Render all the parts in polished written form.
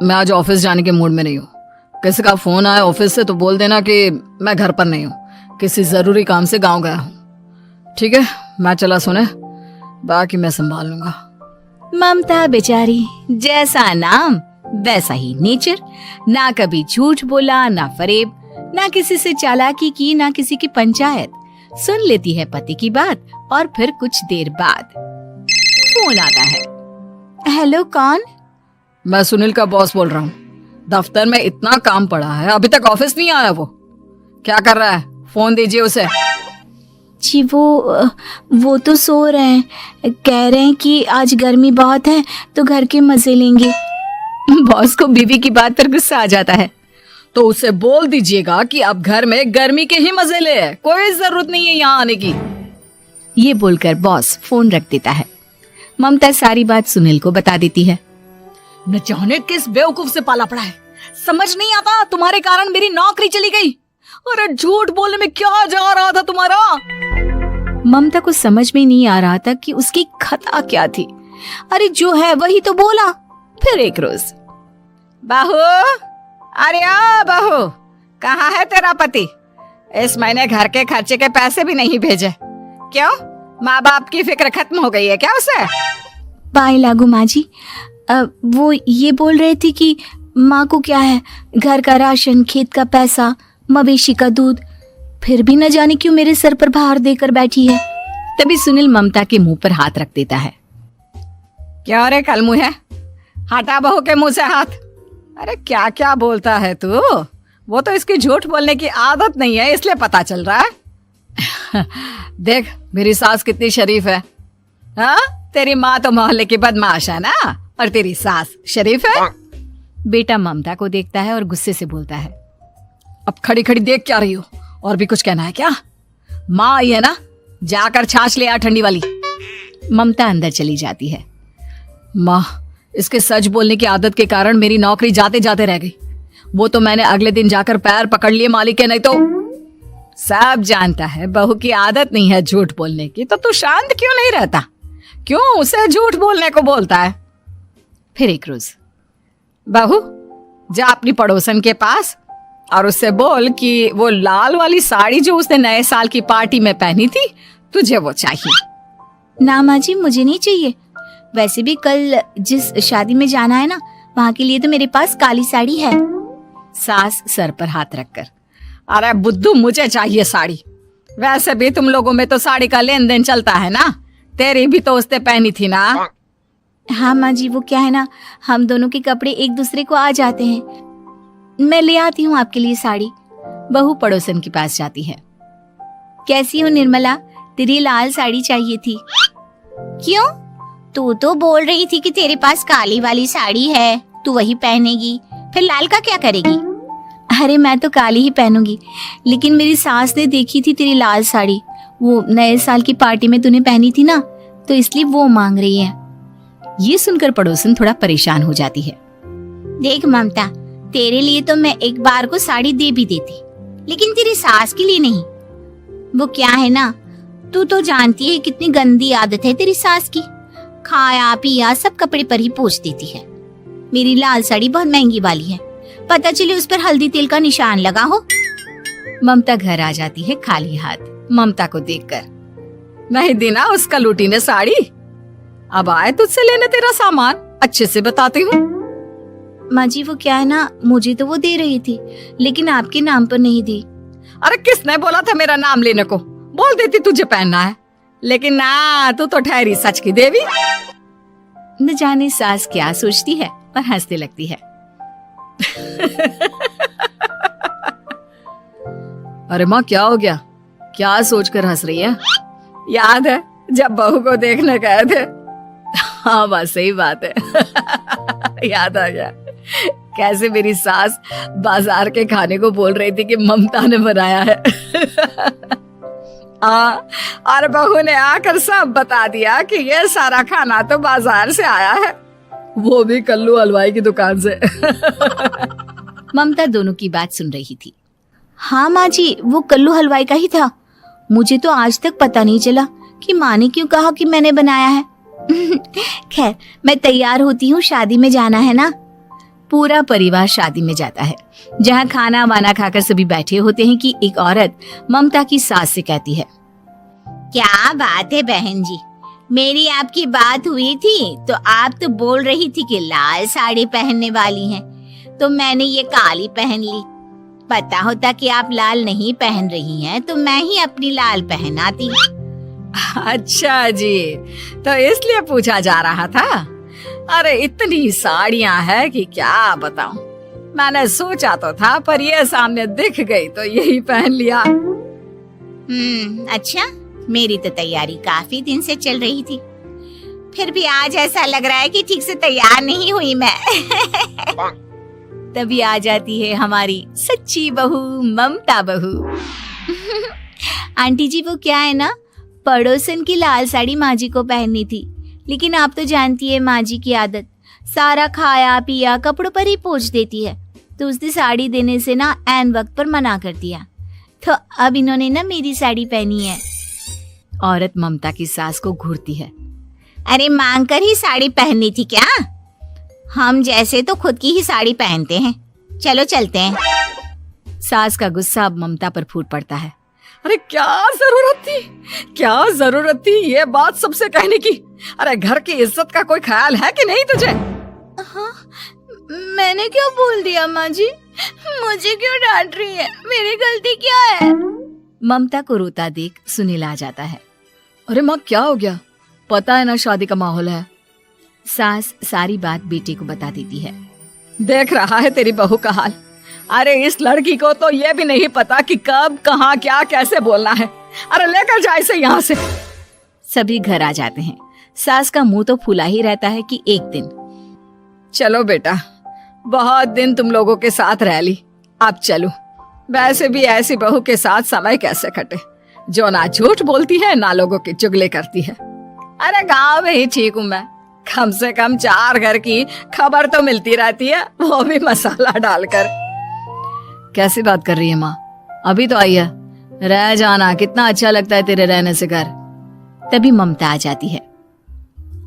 मैं आज ऑफिस जाने के मूड में नहीं हूँ। किसी का फोन आया ऑफिस से तो बोल देना कि मैं घर पर नहीं हूँ, किसी जरूरी काम से गांव गया हूँ। ठीक है, मैं चला सोने, बाकी मैं संभाल लूंगा। ममता बेचारी, जैसा नाम वैसा ही नेचर। ना कभी झूठ बोला, ना फरेब, ना किसी से चालाकी की, ना किसी की पंचायत। सुन लेती है पति की बात और फिर कुछ देर बाद फोन आता है। हेलो, कौन? मैं सुनील का बॉस बोल रहा हूँ। दफ्तर में इतना काम पड़ा है, अभी तक ऑफिस नहीं आया। वो क्या कर रहा है? फोन दीजिए उसे। जी वो तो सो रहे हैं, कह रहे हैं कि आज गर्मी बहुत है तो घर के मजे लेंगे। बॉस को बीवी की बात पर गुस्सा आ जाता है। तो उसे बोल दीजिएगा कि अब घर में गर्मी के ही मजे ले, कोई जरूरत नहीं है यहाँ आने की। ये बोलकर बॉस फोन रख देता है। ममता सारी बात सुनील को बता देती है। न जाने किस बेवकूफ से पाला पड़ा है, समझ नहीं आता। तुम्हारे कारण मेरी नौकरी चली गई। अरे झूठ बोलने में क्या जा रहा था तुम्हारा? ममता को समझ में नहीं आ रहा था कि उसकी खता क्या थी। अरे जो है वही तो बोला। फिर एक रोज, बहू, अरे आ बहू, कहाँ है तेरा पति? इस महीने घर के खर्चे के पैसे भी नहीं भेजे। क्यों, माँ बाप की फिक्र खत्म हो गई है क्या उसे? पाए लागू माँ जी, वो ये बोल रहे थे कि माँ को क्या है, घर का राशन, खेत का पैसा, मवेशी का दूध, फिर भी न जाने क्यों मेरे सर पर भार देकर बैठी है। तभी सुनील ममता के मुंह पर हाथ रख देता है। क्या रे कलमुँह है, हटा बहू के मुंह से हाथ। अरे क्या क्या बोलता है तू? वो तो इसकी झूठ बोलने की आदत नहीं है, इसलिए पता चल रहा है। देख मेरी सास कितनी शरीफ है। हाँ, तेरी माँ तो मोहल्ले की बदमाश है ना, और तेरी सास शरीफ है। बेटा ममता को देखता है और गुस्से से बोलता है। अब खड़ी खड़ी देख क्या रही हो? और भी कुछ कहना है क्या? माँ आई है ना, जाकर छाछ ले आ ठंडी वाली। ममता अंदर चली जाती है। माँ, इसके सच बोलने की आदत के कारण मेरी नौकरी जाते जाते रह गई। वो तो मैंने अगले दिन जाकर पैर पकड़ लिए मालिक के, नहीं तो। सब जानता है बहू की आदत नहीं है झूठ बोलने की, तो तू शांत क्यों नहीं रहता? क्यों उसे झूठ बोलने को बोलता है? फिर एक रोज, बहू जा अपनी पड़ोसन के पास और उससे बोल कि वो लाल वाली साड़ी जो उसने नए साल की पार्टी में पहनी थी, तुझे वो चाहिए। ना माँ जी, मुझे नहीं चाहिए। वैसे भी कल जिस शादी में जाना है ना, वहाँ के लिए तो मेरे पास काली साड़ी है। सास सर पर हाथ रखकर, अरे बुद्धू, मुझे चाहिए साड़ी। वैसे भी तुम लोगों में तो साड़ी का लेन देन चलता है ना, तेरी भी तो उसने पहनी थी ना। हाँ माँ जी, वो क्या है ना, हम दोनों के कपड़े एक दूसरे को आ जाते हैं। मैं ले आती हूँ आपके लिए साड़ी। बहू पड़ोसन के पास जाती है। कैसी हो निर्मला, तेरी लाल साड़ी चाहिए थी। क्यों? तू तो बोल रही थी कि तेरे पास काली वाली साड़ी है, तू वही पहनेगी, फिर लाल का क्या करेगी? अरे मैं तो काली ही पहनूंगी, लेकिन मेरी सास ने देखी थी तेरी लाल साड़ी, वो नए साल की पार्टी में तूने पहनी थी ना, तो इसलिए वो मांग रही है। ये सुनकर पड़ोसन थोड़ा परेशान हो जाती है। देख ममता, तेरे लिए तो मैं एक बार को साड़ी दे भी देती, लेकिन तेरी सास के लिए नहीं। वो क्या है ना, तू तो जानती है कितनी गंदी आदत है तेरी सास की। खाया पिया सब कपड़े पर ही पोंछ देती है। मेरी लाल साड़ी बहुत महंगी वाली है, पता चले उस पर हल्दी तेल का निशान लगा हो। ममता घर आ जाती है खाली हाथ। ममता को देखकर, नहीं देना उसका लूटी ने साड़ी। अब आए तुझसे लेने तेरा सामान, अच्छे से बताती हूँ। माँ जी वो क्या है ना, मुझे तो वो दे रही थी, लेकिन आपके नाम पर नहीं दी। अरे किसने बोला था मेरा नाम लेने को? बोल देती तुझे पहनना है, लेकिन ना, तू तो ठहरी सच की देवी। न जाने सास क्या सोचती है और हंसने लगती है। अरे माँ, क्या हो गया? क्या सोचकर हंस रही है? याद है जब बहू को देखने गए थे? हाँ बस सही बात है। याद आ गया कैसे मेरी सास बाजार के खाने को बोल रही थी कि ममता ने बनाया है। और बहू ने आकर सब बता दिया कि ये सारा खाना तो बाजार से आया है, वो भी कल्लू हलवाई की दुकान से। ममता दोनों की बात सुन रही थी। हाँ माँ जी, वो कल्लू हलवाई का ही था। मुझे तो आज तक पता नहीं चला कि माँ ने क्यों कहा कि मैंने बनाया है। खैर, मैं तैयार होती हूँ, शादी में जाना है ना। पूरा परिवार शादी में जाता है, जहाँ खाना वाना खाकर सभी बैठे होते हैं कि एक औरत ममता की सास से कहती है, क्या बात है बहन जी, मेरी आपकी बात हुई थी तो आप तो बोल रही थी कि लाल साड़ी पहनने वाली हैं, तो मैंने ये काली पहन ली। पता होता कि आप लाल नहीं पहन रही हैं तो मैं ही अपनी लाल पहनाती। अच्छा जी, तो इसलिए पूछा जा रहा था। अरे इतनी साड़ियां हैं कि क्या बताऊं। मैंने सोचा तो था, पर ये सामने दिख गई तो यही पहन लिया। अच्छा, मेरी तो तैयारी काफी दिन से चल रही थी, फिर भी आज ऐसा लग रहा है कि ठीक से तैयार नहीं हुई मैं। तभी आ जाती है हमारी सच्ची बहू ममता बहू। आंटी जी, वो क्या है ना, पड़ोसन की लाल साड़ी माँ जी को पहननी थी, लेकिन आप तो जानती है माँ जी की आदत, सारा खाया पिया कपड़ों पर ही पोंछ देती है, तो उसने साड़ी देने से ना ऐन वक्त पर मना कर दिया, तो अब इन्होंने ना मेरी साड़ी पहनी है। औरत ममता की सास को घूरती है, अरे मांग कर ही साड़ी पहननी थी क्या? हम जैसे तो खुद की ही साड़ी पहनते हैं, चलो चलते हैं। सास का गुस्सा अब ममता पर फूट पड़ता है। अरे क्या जरूरत थी ये बात सबसे कहने की? अरे घर की इज्जत का कोई ख्याल है कि नहीं तुझे? हाँ, मैंने क्या बोल दिया माँ जी? मुझे क्यों डांट रही है? मेरी गलती क्या है? ममता को रोता देख सुनील आ जाता है। अरे माँ, क्या हो गया? पता है ना शादी का माहौल है। सास सारी बात बेटे को बता देती है। देख रहा है तेरी बहू का हाल। अरे इस लड़की को तो ये भी नहीं पता कि कब कहाँ क्या कैसे बोलना है। अरे लेकर जा इसे यहाँ से। सभी घर आ जाते हैं। सास का मुंह तो फूला ही रहता है कि एक दिन, चलो बेटा, बहुत दिन तुम लोगों के साथ रह ली, अब चलो। वैसे भी ऐसी बहू के साथ समय कैसे कटे, जो ना झूठ बोलती है ना लोगों की चुगली करती है। अरे गांव में ही ठीक हूँ मैं, कम से कम 4 घर की खबर तो मिलती रहती है, वो भी मसाला डालकर। कैसी बात कर रही है माँ? अभी तो आई है, रह जाना, कितना अच्छा लगता है तेरे रहने से घर। तभी ममता आ जाती है।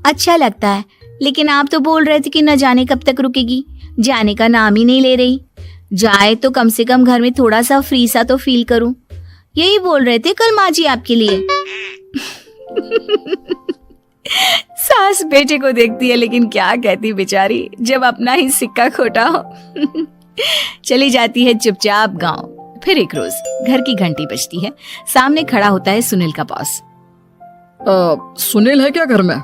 अच्छा लगता है, लेकिन आप तो बोल रहे थे कि न जाने कब तक रुकेगी, जाने का नाम ही नहीं ले रही। जाए तो कम से कम घर में थोड़ा सा फ्री सा तो फील करूं, यही बोल रहे थे कल माँ जी आपके लिए। सास बेटे को देखती है, लेकिन क्या कहती बेचारी, जब अपना ही सिक्का खोटा हो। चली जाती है चुपचाप गांव। फिर एक रोज घर की घंटी बजती है। सामने खड़ा होता है सुनील का बॉस। सुनील है क्या घर में?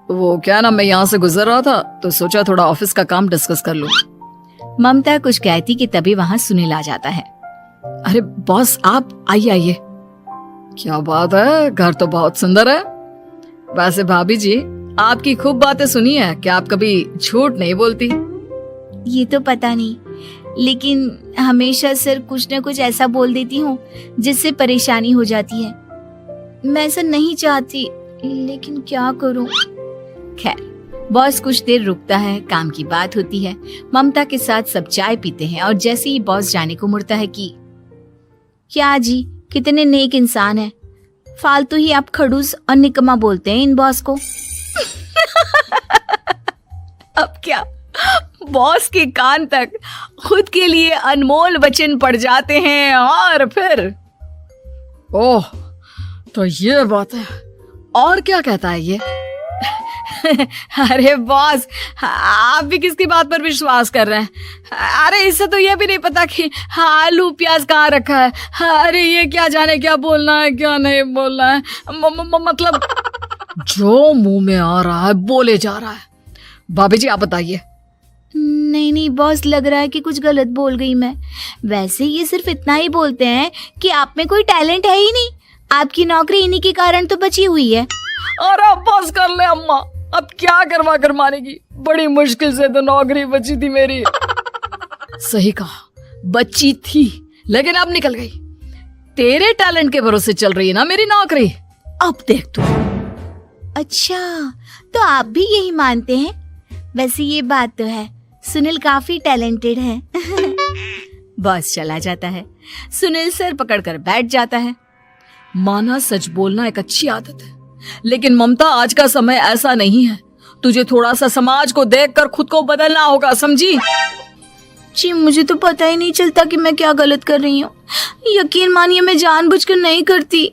वो क्या ना, मैं यहाँ से गुजर रहा था तो सोचा थोड़ा ऑफिस का काम डिस्कस कर लूं। ममता कुछ कहती कि तभी वहां सुनील आ जाता है। अरे बॉस, आप आइए आइए। क्या बात है, घर तो बहुत सुंदर है। वैसे भाभी जी, आपकी खूब बातें सुनी है कि आप कभी झूठ नहीं बोलती। ये तो पता नहीं, लेकिन हमेशा सर कुछ न कुछ ऐसा बोल देती हूँ जिससे परेशानी हो जाती है। मैं ऐसा नहीं चाहती, लेकिन क्या करूँ। खैर, बॉस कुछ देर रुकता है, काम की बात होती है। ममता के साथ सब चाय पीते हैं और जैसे ही बॉस जाने को मुड़ता है कि क्या जी, कितने नेक इंसान है, फालतू ही आप खड़ूस और निकम्मा बोलते हैं इन बॉस को। अब क्या, बॉस के कान तक खुद के लिए अनमोल वचन पड़ जाते हैं और फिर ओह, तो ये बात है। और क्या कहता है ये? अरे बॉस, आप भी किसकी बात पर विश्वास कर रहे हैं? अरे इससे तो ये भी नहीं पता कि आलू प्याज कहाँ रखा है। अरे ये क्या जाने क्या बोलना है क्या नहीं बोलना है। मतलब जो मुंह में आ रहा है बोले जा रहा है। भाभी जी आप बताइए। नहीं नहीं बॉस, लग रहा है कि कुछ गलत बोल गई मैं। वैसे ये सिर्फ इतना ही बोलते हैं कि आप में कोई टैलेंट है ही नहीं, आपकी नौकरी इन्हीं के कारण तो बची हुई है। अरे बस कर ले अम्मा, अब क्या करवा कर मानेगी, बड़ी मुश्किल से तो नौकरी बची थी मेरी। सही कहा, बची थी लेकिन अब निकल गई। तेरे टैलेंट के भरोसे चल रही है ना मेरी नौकरी, अब देख तू। अच्छा, तो आप भी यही मानते हैं? वैसे ये बात तो है, सुनील काफी टैलेंटेड है। बॉस चला जाता है। सुनील सर पकड़कर बैठ जाता है। माना सच बोलना एक अच्छी आदत है, लेकिन ममता आज का समय ऐसा नहीं है। तुझे थोड़ा सा समाज को देखकर खुद को बदलना होगा, समझी? जी मुझे तो पता ही नहीं चलता कि मैं क्या गलत कर रही हूँ। यकीन मानिए मैं जानबूझकर नहीं करती।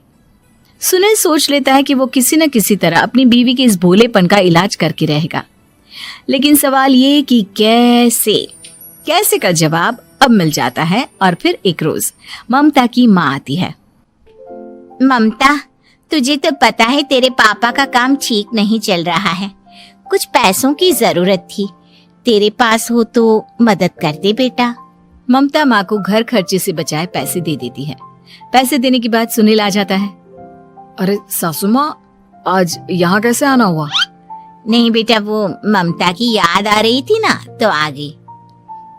सुनील सोच लेता है कि वो किसी न किसी तरह अपनी बीवी के इस भोलेपन का इलाज करके रहेगा, लेकिन सवाल ये कि कैसे का जवाब अब मिल जाता है। और फिर एक रोज ममता की माँ आती है। ममता, तुझे तो पता है तेरे पापा का काम ठीक नहीं चल रहा है, कुछ पैसों की जरूरत थी, तेरे पास हो तो मदद कर दे बेटा। ममता माँ को घर खर्चे से बचाए पैसे दे देती है। पैसे देने के बाद सुनील आ जाता है। अरे सासू माँ, आज यहाँ कैसे आना हुआ? नहीं बेटा, वो ममता की याद आ रही थी ना तो आ गई।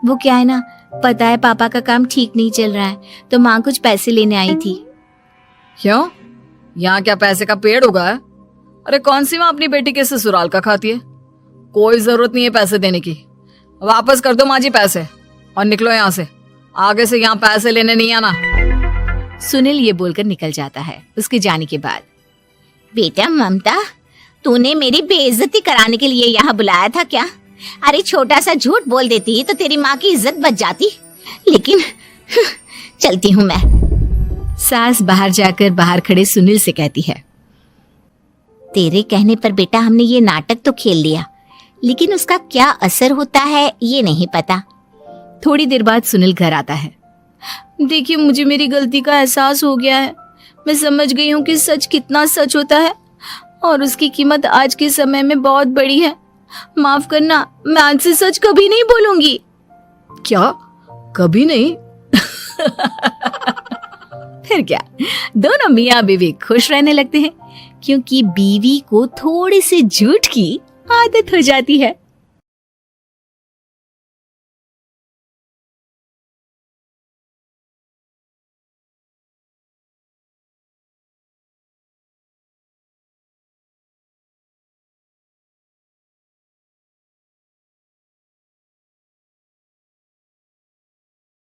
वो क्या है ना, पता है पापा का काम ठीक नहीं चल रहा है, तो माँ कुछ पैसे लेने आई थी। क्यों? यहाँ क्या पैसे का पेड़ उगा है? अरे कौन सी माँ अपनी बेटी के ससुराल का खाती है? कोई जरूरत नहीं है पैसे देने की। वापस कर दो माँ जी पैसे और निकलो यहाँ से। आगे से यहाँ पैसे लेने नहीं आना। सुनील ये बोलकर निकल जाता है। उसके जाने के बाद, बेटा ममता, तूने मेरी बेइज्जती कराने के लिए यहाँ बुलाया था क्या? अरे छोटा सा झूठ बोल देती तो तेरी माँ की इज्जत बच जाती, लेकिन चलती हूँ मैं। सास बाहर जाकर बाहर खड़े सुनील से कहती है, तेरे कहने पर बेटा हमने ये नाटक तो खेल लिया, लेकिन उसका क्या असर होता है ये नहीं पता। थोड़ी देर बाद सुनील घर आता है। देखिए, मुझे मेरी गलती का एहसास हो गया है। मैं समझ गई हूँ कि सच कितना सच होता है और उसकी कीमत आज के समय में बहुत बड़ी है। माफ करना, मैं आज से सच कभी नहीं बोलूंगी। क्या? कभी नहीं? फिर क्या, दोनों मियाँ बीवी खुश रहने लगते हैं, क्योंकि बीवी को थोड़ी सी झूठ की आदत हो जाती है।